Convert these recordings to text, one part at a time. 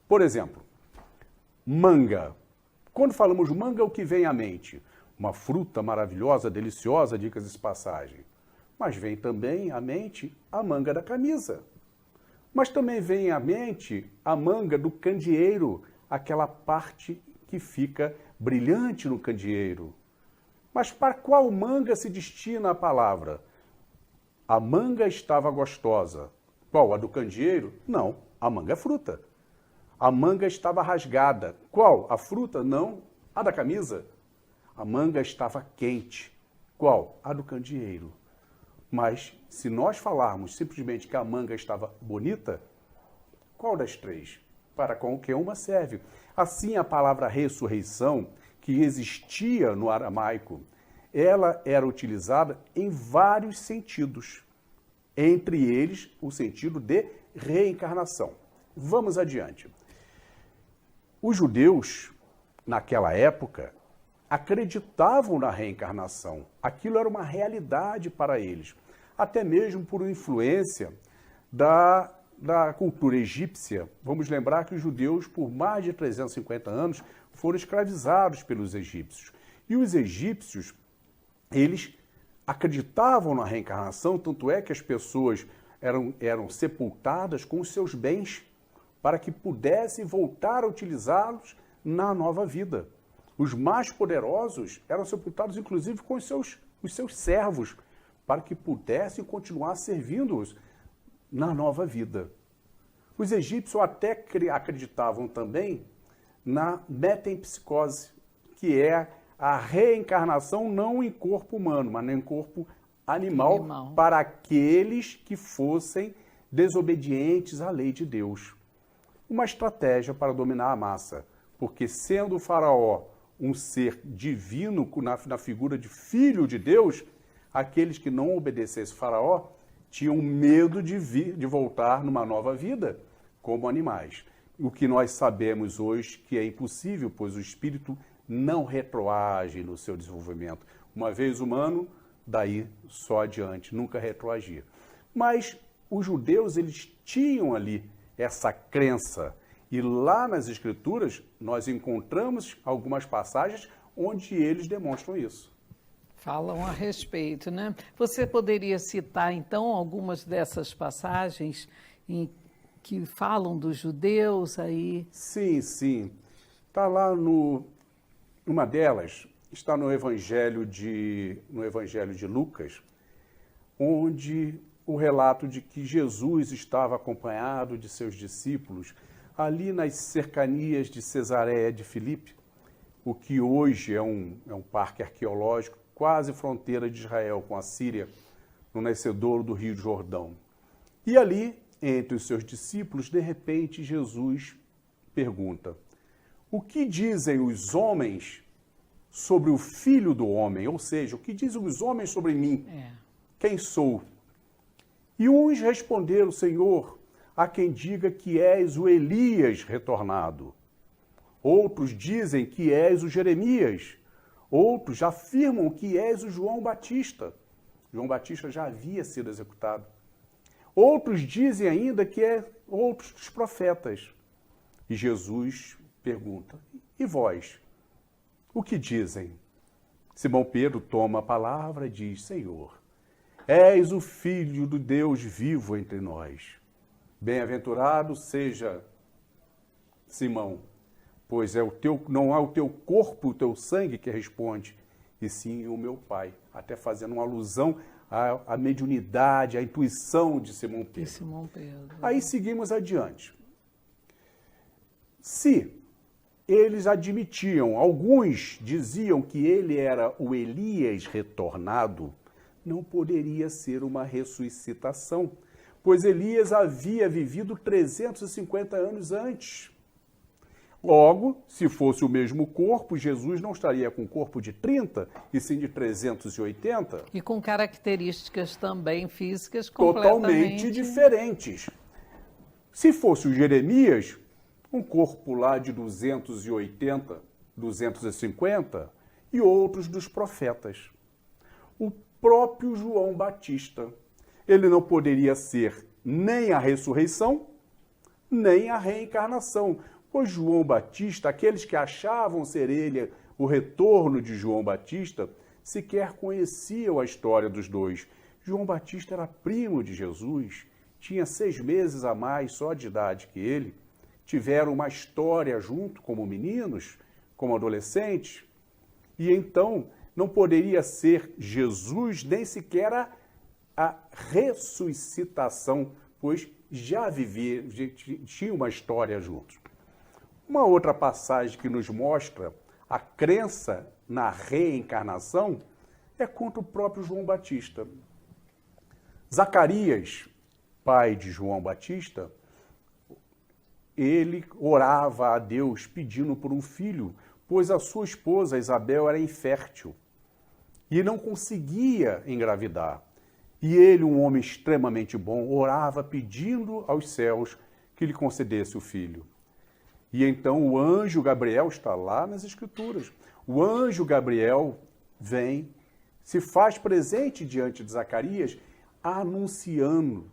Por exemplo, manga. Quando falamos manga, o que vem à mente? Uma fruta maravilhosa, deliciosa, dicas de passagem. Mas vem também à mente a manga da camisa. Mas também vem à mente a manga do candeeiro, aquela parte que fica brilhante no candeeiro. Mas para qual manga se destina a palavra? A manga estava gostosa. Qual? A do candeeiro? Não, a manga é fruta. A manga estava rasgada. Qual? A fruta? Não, a da camisa. A manga estava quente. Qual? A do candeeiro. Mas se nós falarmos simplesmente que a manga estava bonita, qual das três? Para qualquer uma serve. Assim, a palavra ressurreição, que existia no aramaico, ela era utilizada em vários sentidos. Entre eles, o sentido de reencarnação. Vamos adiante. Os judeus, naquela época, acreditavam na reencarnação. Aquilo era uma realidade para eles. Até mesmo por influência da cultura egípcia. Vamos lembrar que os judeus, por mais de 350 anos, foram escravizados pelos egípcios. E os egípcios, eles acreditavam na reencarnação, tanto é que as pessoas eram sepultadas com os seus bens para que pudessem voltar a utilizá-los na nova vida. Os mais poderosos eram sepultados, inclusive, com os seus servos, para que pudessem continuar servindo-os na nova vida. Os egípcios até acreditavam também na metempsicose, que é a reencarnação não em corpo humano, mas em corpo animal, para aqueles que fossem desobedientes à lei de Deus. Uma estratégia para dominar a massa, porque sendo o faraó um ser divino na figura de filho de Deus, aqueles que não obedecessem faraó tinham medo de voltar numa nova vida como animais. O que nós sabemos hoje que é impossível, pois o espírito não retroage no seu desenvolvimento. Uma vez humano, daí só adiante, nunca retroagir. Mas os judeus, eles tinham ali essa crença. E lá nas Escrituras, nós encontramos algumas passagens onde eles demonstram isso. Falam a respeito, né? Você poderia citar, então, algumas dessas passagens que falam dos judeus aí? Sim, sim. Está lá uma delas, está no Evangelho de Lucas, onde o relato de que Jesus estava acompanhado de seus discípulos ali nas cercanias de Cesareia de Filipe, o que hoje é um parque arqueológico, quase fronteira de Israel com a Síria, no nascedouro do Rio Jordão. E ali, entre os seus discípulos, de repente, Jesus pergunta: o que dizem os homens sobre o Filho do Homem? Ou seja, o que dizem os homens sobre mim? Quem sou? E uns responderam: Senhor, há quem diga que és o Elias retornado. Outros dizem que és o Jeremias. Outros afirmam que és o João Batista. João Batista já havia sido executado. Outros dizem ainda que é outros dos profetas. E Jesus pergunta: e vós? O que dizem? Simão Pedro toma a palavra e diz: Senhor, és o Filho do Deus vivo entre nós. Bem-aventurado seja Simão, pois não é o teu corpo, o teu sangue que responde, e sim o meu Pai. Até fazendo uma alusão à mediunidade, à intuição de Simão Pedro. Aí seguimos adiante. Se eles admitiam, alguns diziam que ele era o Elias retornado, não poderia ser uma ressuscitação, pois Elias havia vivido 350 anos antes. Logo, se fosse o mesmo corpo, Jesus não estaria com um corpo de 30, e sim de 380. E com características também físicas totalmente diferentes. Se fosse o Jeremias, um corpo lá de 280, 250, e outros dos profetas. O próprio João Batista, ele não poderia ser nem a ressurreição, nem a reencarnação, Pois João Batista, aqueles que achavam ser ele o retorno de João Batista, sequer conheciam a história dos dois. João Batista era primo de Jesus, tinha 6 meses a mais só de idade que ele, tiveram uma história junto como meninos, como adolescentes, e então não poderia ser Jesus nem sequer a ressuscitação, pois já tinha uma história juntos. Uma outra passagem que nos mostra a crença na reencarnação é contra o próprio João Batista. Zacarias, pai de João Batista, ele orava a Deus pedindo por um filho, pois a sua esposa Isabel era infértil e não conseguia engravidar. E ele, um homem extremamente bom, orava pedindo aos céus que lhe concedesse o filho. E então o anjo Gabriel, está lá nas Escrituras, o anjo Gabriel vem, se faz presente diante de Zacarias, anunciando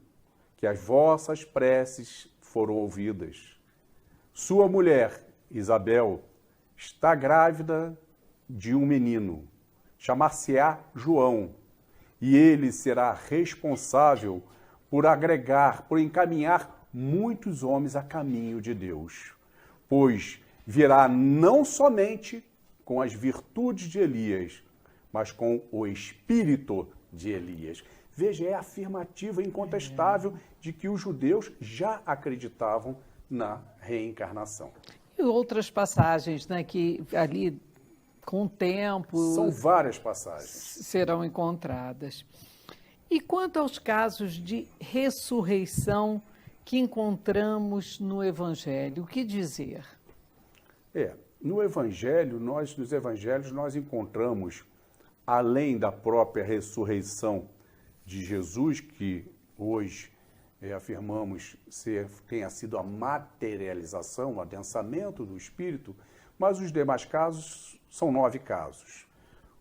que as vossas preces foram ouvidas. Sua mulher, Isabel, está grávida de um menino, chamar-se-á João, e ele será responsável por encaminhar muitos homens a caminho de Deus, pois virá não somente com as virtudes de Elias, mas com o espírito de Elias. Veja, é afirmativa, incontestável, de que os judeus já acreditavam na reencarnação. E outras passagens, né, que ali, com o tempo... São várias passagens. Serão encontradas. E quanto aos casos de ressurreição que encontramos no Evangelho, o que dizer? Nos evangelhos nós encontramos, além da própria ressurreição de Jesus, que hoje afirmamos tenha sido a materialização, o adensamento do Espírito, mas os demais casos são 9 casos.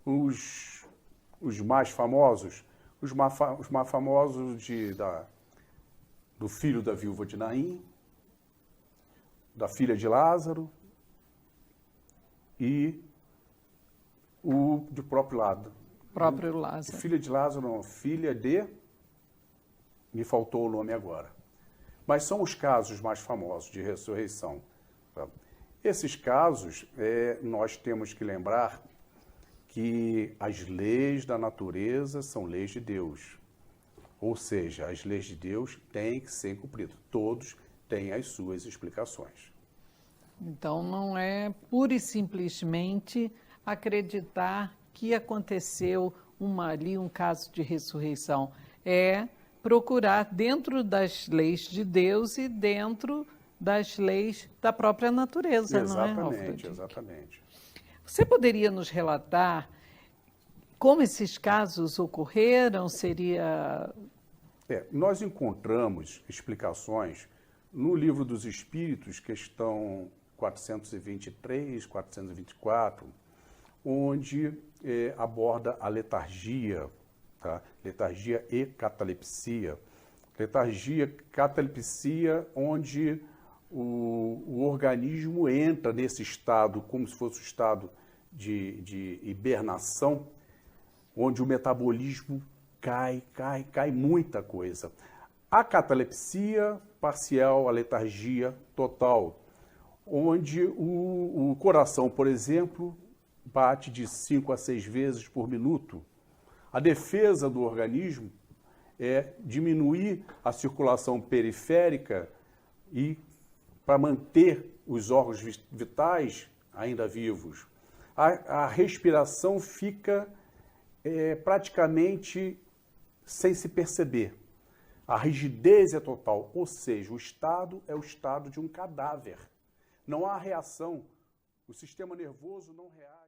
Os mais famosos, do filho da viúva de Naim, da filha de Lázaro e o do próprio lado. Próprio Lázaro. Filha de Lázaro, não, filha de... Me faltou o nome agora. Mas são os casos mais famosos de ressurreição. Tá? Esses casos, nós temos que lembrar que as leis da natureza são leis de Deus. Ou seja, as leis de Deus têm que ser cumpridas. Todos têm as suas explicações. Então, não é pura e simplesmente acreditar que aconteceu um caso de ressurreição. É procurar dentro das leis de Deus e dentro das leis da própria natureza, exatamente, não é, Alfred? Exatamente. Você poderia nos relatar como esses casos ocorreram? Nós encontramos explicações no Livro dos Espíritos, questão 423, 424, onde aborda a letargia, tá? Letargia e catalepsia. Letargia, catalepsia, onde o organismo entra nesse estado, como se fosse um estado de hibernação, onde o metabolismo cai muita coisa. A catalepsia parcial, a letargia total, onde o coração, por exemplo, bate de 5 a 6 vezes por minuto. A defesa do organismo é diminuir a circulação periférica e para manter os órgãos vitais ainda vivos. A respiração fica praticamente sem se perceber. A rigidez é total, ou seja, o estado é o estado de um cadáver. Não há reação, o sistema nervoso não reage.